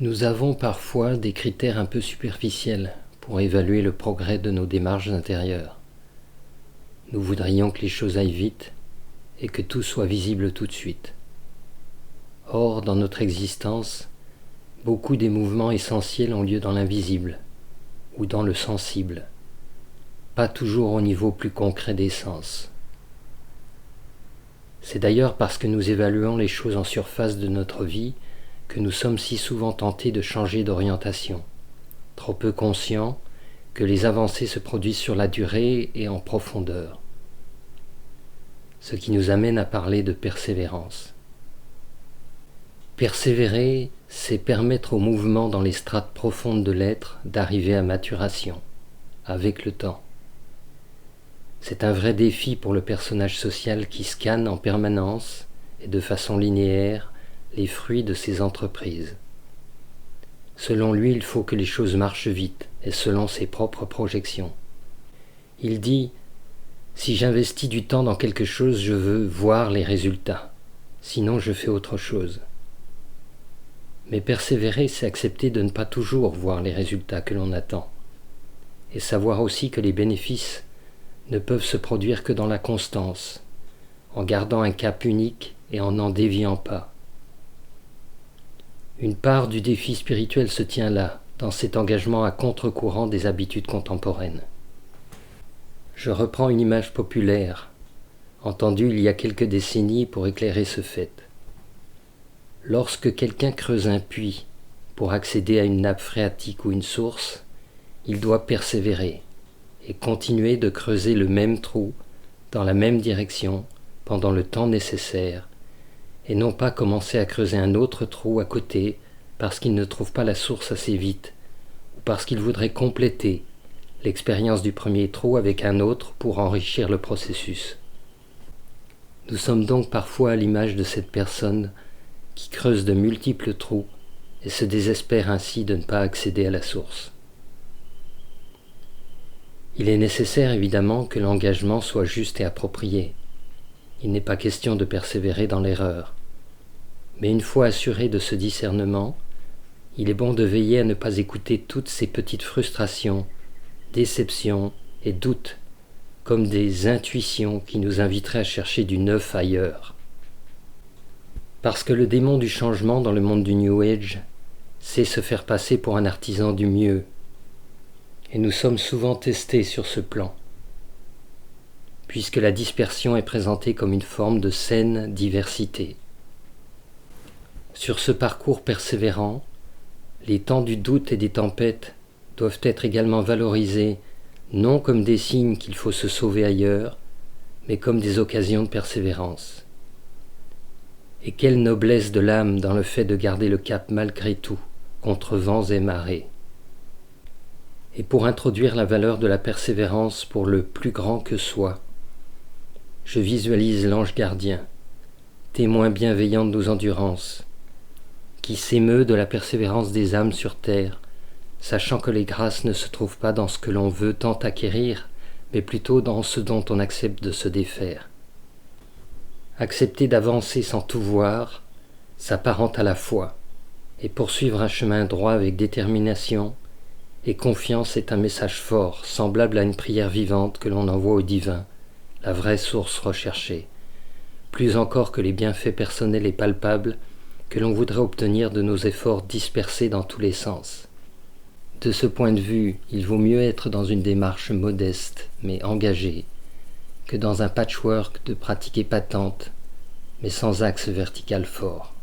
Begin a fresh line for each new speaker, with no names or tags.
Nous avons parfois des critères un peu superficiels pour évaluer le progrès de nos démarches intérieures. Nous voudrions que les choses aillent vite et que tout soit visible tout de suite. Or, dans notre existence, beaucoup des mouvements essentiels ont lieu dans l'invisible ou dans le sensible, pas toujours au niveau plus concret des sens. C'est d'ailleurs parce que nous évaluons les choses en surface de notre vie que nous sommes si souvent tentés de changer d'orientation, trop peu conscients que les avancées se produisent sur la durée et en profondeur. Ce qui nous amène à parler de persévérance. Persévérer, c'est permettre au mouvement dans les strates profondes de l'être d'arriver à maturation, avec le temps. C'est un vrai défi pour le personnage social qui scanne en permanence et de façon linéaire les fruits de ses entreprises. Selon lui, il faut que les choses marchent vite et selon ses propres projections. Il dit « Si j'investis du temps dans quelque chose, je veux voir les résultats, sinon je fais autre chose. » Mais persévérer, c'est accepter de ne pas toujours voir les résultats que l'on attend, et savoir aussi que les bénéfices ne peuvent se produire que dans la constance, en gardant un cap unique et en n'en déviant pas. Une part du défi spirituel se tient là, dans cet engagement à contre-courant des habitudes contemporaines. Je reprends une image populaire, entendue il y a quelques décennies pour éclairer ce fait. Lorsque quelqu'un creuse un puits pour accéder à une nappe phréatique ou une source, il doit persévérer et continuer de creuser le même trou dans la même direction pendant le temps nécessaire, et non pas commencer à creuser un autre trou à côté parce qu'il ne trouve pas la source assez vite, ou parce qu'il voudrait compléter l'expérience du premier trou avec un autre pour enrichir le processus. Nous sommes donc parfois à l'image de cette personne qui creuse de multiples trous et se désespère ainsi de ne pas accéder à la source. Il est nécessaire évidemment que l'engagement soit juste et approprié. Il n'est pas question de persévérer dans l'erreur. Mais une fois assuré de ce discernement, il est bon de veiller à ne pas écouter toutes ces petites frustrations, déceptions et doutes comme des intuitions qui nous inviteraient à chercher du neuf ailleurs. Parce que le démon du changement dans le monde du New Age sait se faire passer pour un artisan du mieux, et nous sommes souvent testés sur ce plan, puisque la dispersion est présentée comme une forme de saine diversité. Sur ce parcours persévérant, les temps du doute et des tempêtes doivent être également valorisés, non comme des signes qu'il faut se sauver ailleurs, mais comme des occasions de persévérance. Et quelle noblesse de l'âme dans le fait de garder le cap malgré tout, contre vents et marées. Et pour introduire la valeur de la persévérance pour le plus grand que soi, je visualise l'ange gardien, témoin bienveillant de nos endurances, qui s'émeut de la persévérance des âmes sur terre, sachant que les grâces ne se trouvent pas dans ce que l'on veut tant acquérir, mais plutôt dans ce dont on accepte de se défaire. Accepter d'avancer sans tout voir s'apparente à la foi, et poursuivre un chemin droit avec détermination et confiance est un message fort, semblable à une prière vivante que l'on envoie au divin, la vraie source recherchée, plus encore que les bienfaits personnels et palpables que l'on voudrait obtenir de nos efforts dispersés dans tous les sens. De ce point de vue, il vaut mieux être dans une démarche modeste mais engagée que dans un patchwork de pratiques épatantes mais sans axe vertical fort.